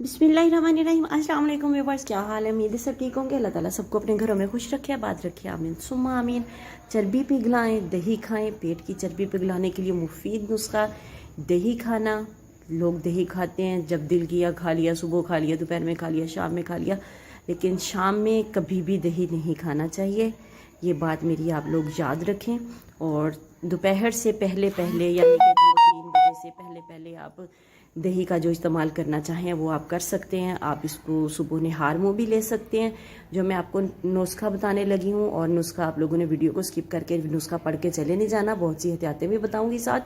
बिस्मिल्लाहिर्रहमानिर्रहीम। अस्सलाम वालेकुम व्यूअर्स, क्या हाल है? उम्मीद है सब ठीक होंगे। अल्लाह ताला सबको अपने घरों में खुश रखे, आबाद रखे, आमीन सुम्मा आमीन। चर्बी पिघलाएं, दही खाएं। पेट की चर्बी पिघलाने के लिए मुफीद नुस्खा दही खाना। लोग दही खाते हैं जब दिल किया खा लिया, सुबह खा लिया, दोपहर में खा लिया, शाम में खा लिया, लेकिन शाम में कभी भी दही नहीं खाना चाहिए। ये बात मेरी आप लोग याद रखें। और दोपहर से पहले पहले यानी कि 2-3 बजे से पहले पहले आप दही का जो इस्तेमाल करना चाहें वो आप कर सकते हैं। आप इसको सुबह नहार मुँह भी ले सकते हैं, जो मैं आपको नुस्खा बताने लगी हूँ। और नुस्खा आप लोगों ने वीडियो को स्किप करके नुस्खा पढ़ के चले नहीं जाना, बहुत सी एहतियातें भी बताऊंगी साथ।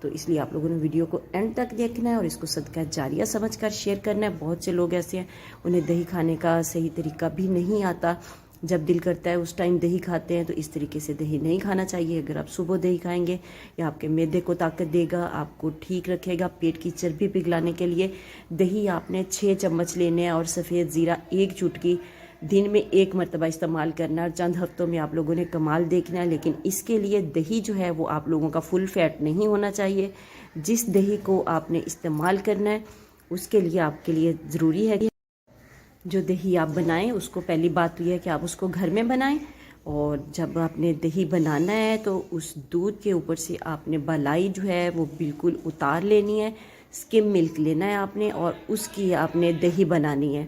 तो इसलिए आप लोगों ने वीडियो को एंड तक देखना है और इसको सदका जारिया समझकर शेयर करना है। बहुत से लोग ऐसे हैं उन्हें दही खाने का सही तरीका भी नहीं आता, जब दिल करता है उस टाइम दही खाते हैं। तो इस तरीके से दही नहीं खाना चाहिए। अगर आप सुबह दही खाएंगे, ये आपके मैदे को ताकत देगा, आपको ठीक रखेगा। पेट की चर्बी पिघलाने के लिए दही आपने 6 चम्मच लेने हैं और सफ़ेद ज़ीरा 1 चुटकी दिन में 1 मरतबा इस्तेमाल करना है। चंद हफ्तों में आप लोगों ने कमाल देखना है। लेकिन इसके लिए दही जो है वो आप लोगों का फुल फैट नहीं होना चाहिए। जिस दही को आपने इस्तेमाल करना है उसके लिए आपके लिए ज़रूरी है कि जो दही आप बनाएं, उसको पहली बात तो यह है कि आप उसको घर में बनाएं। और जब आपने दही बनाना है तो उस दूध के ऊपर से आपने मलाई जो है वो बिल्कुल उतार लेनी है। स्किम मिल्क लेना है आपने और उसकी आपने दही बनानी है।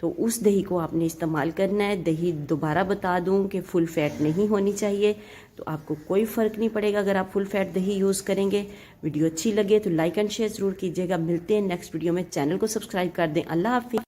तो उस दही को आपने इस्तेमाल करना है। दही दोबारा बता दूं कि फुल फैट नहीं होनी चाहिए, तो आपको कोई फ़र्क नहीं पड़ेगा अगर आप फुल फैट दही यूज़ करेंगे। वीडियो अच्छी लगे तो लाइक एंड शेयर ज़रूर कीजिएगा। मिलते हैं नेक्स्ट वीडियो में। चैनल को सब्सक्राइब कर दें। अल्लाह हाफिज़।